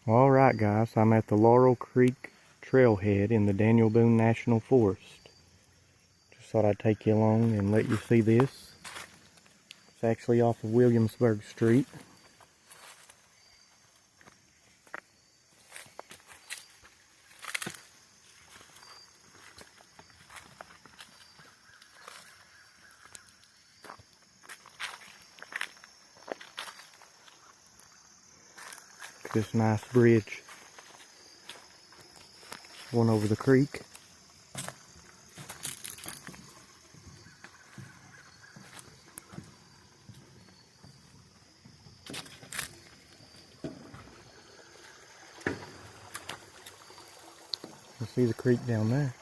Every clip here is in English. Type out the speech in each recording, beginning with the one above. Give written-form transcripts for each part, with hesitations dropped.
Alright guys, I'm at the Laurel Creek Trailhead in the Daniel Boone National Forest. Just thought I'd take you along and let you see this. It's actually off of Williamsburg Street. This nice bridge going over the creek. You see the creek down there.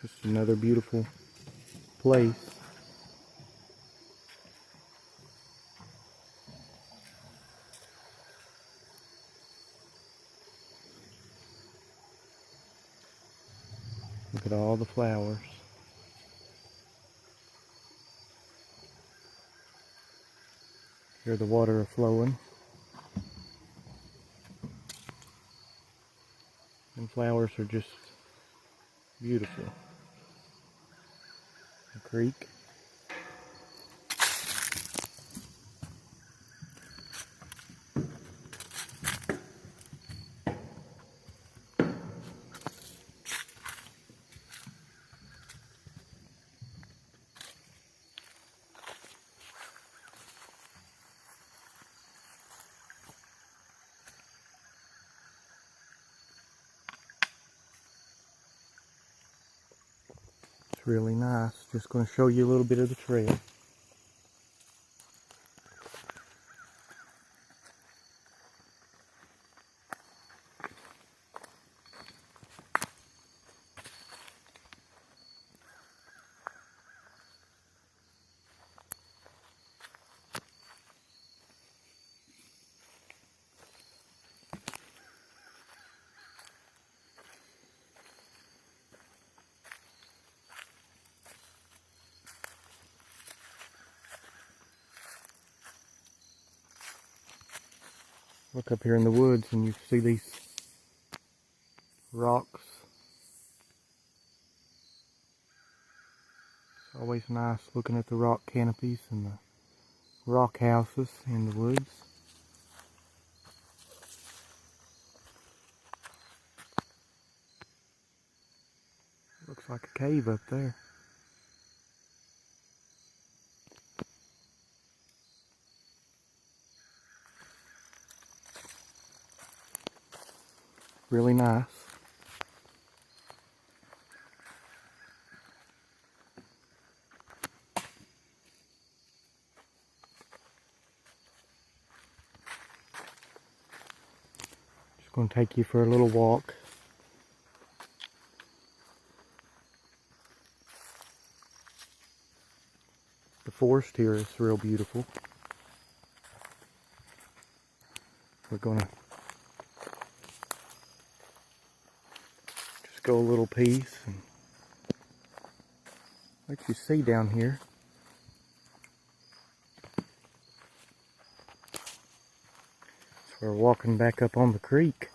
Just another beautiful place. Look at all the flowers. Hear the water flowing. And flowers are just beautiful. The creek. It's really nice. Just going to show you a little bit of the trail. Look up here in the woods and you see these rocks. It's always nice looking at the rock canopies and the rock houses in the woods. Looks like a cave up there. Really nice. Just going to take you for a little walk. The forest here is real beautiful. We're going to just go a little piece and let you see down here. So we're walking back up on the creek.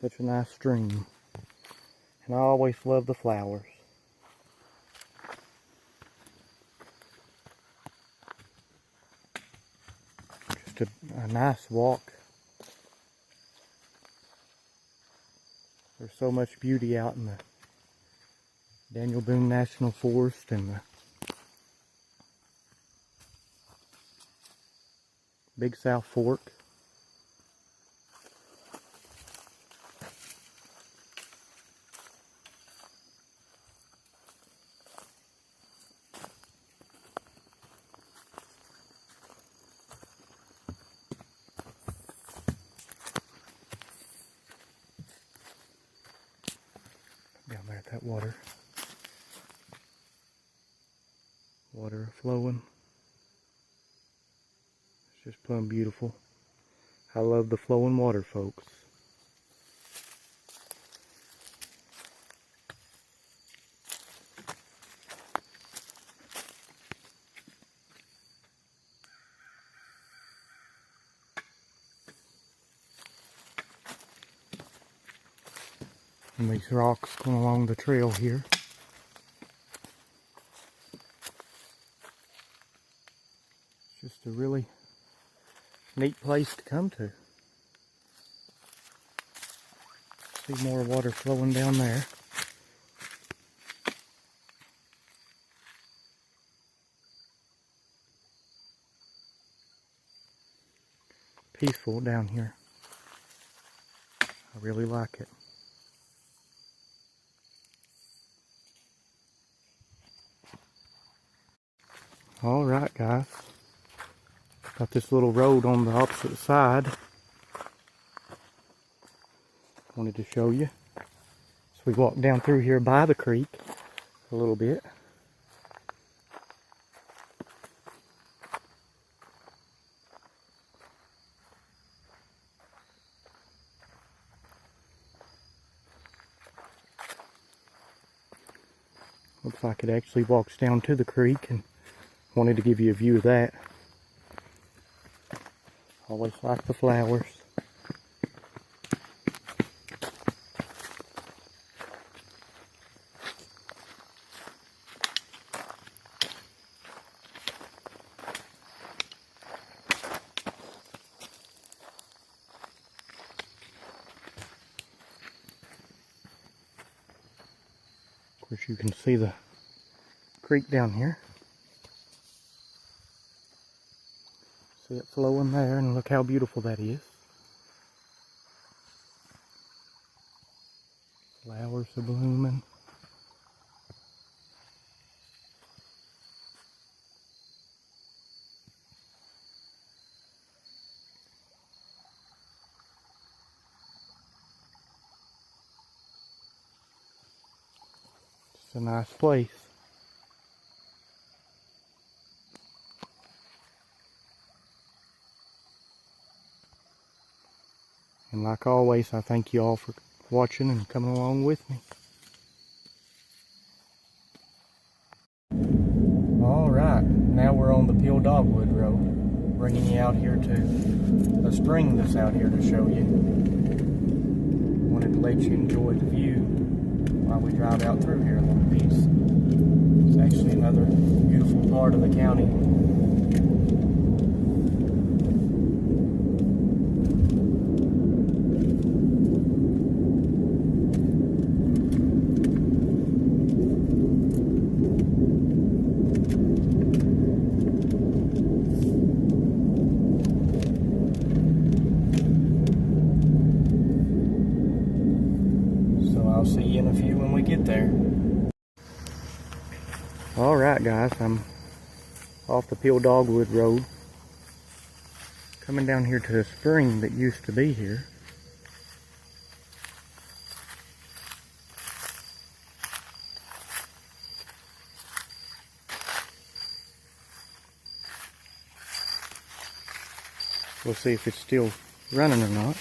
Such a nice stream. And I always love the flowers. Just a nice walk. There's so much beauty out in the Daniel Boone National Forest and the Big South Fork. Down there at that water. Water flowing. It's just plumb beautiful. I love the flowing water, folks. And these rocks going along the trail here. It's just a really neat place to come to. See more water flowing down there. Peaceful down here. I really like it. Alright guys, got this little road on the opposite side. Wanted to show you. So we walked down through here by the creek a little bit. Looks like it actually walks down to the creek, and wanted to give you a view of that. Always like the flowers. Of course, you can see the creek down here. See it flowing there, and look how beautiful that is. Flowers are blooming. It's a nice place. And like always, I thank you all for watching and coming along with me. Alright, now we're on the Peel Dogwood Road, bringing you out here to a spring that's out here to show you. Wanted to let you enjoy the view while we drive out through here a little piece. It's actually another beautiful part of the county. I'll see you in a few when we get there. Alright guys, I'm off the Peel Dogwood Road. Coming down here to a spring that used to be here. We'll see if it's still running or not.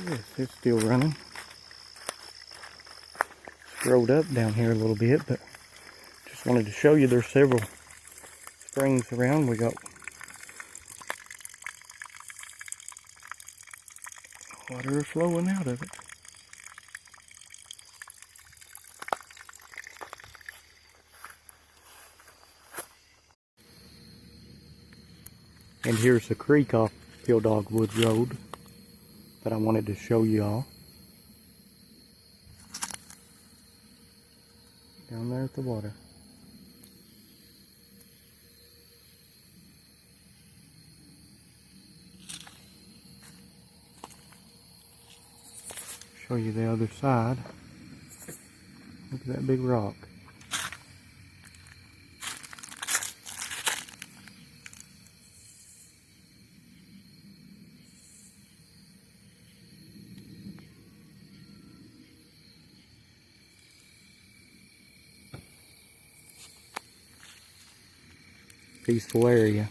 Yes, it's still running. Scrolled up down here a little bit, but just wanted to show you there's several springs around. We got water flowing out of it. And here's the creek off Peel Dogwood Road that I wanted to show you all. Down there at the water. Show you the other side. Look at that big rock. peaceful area.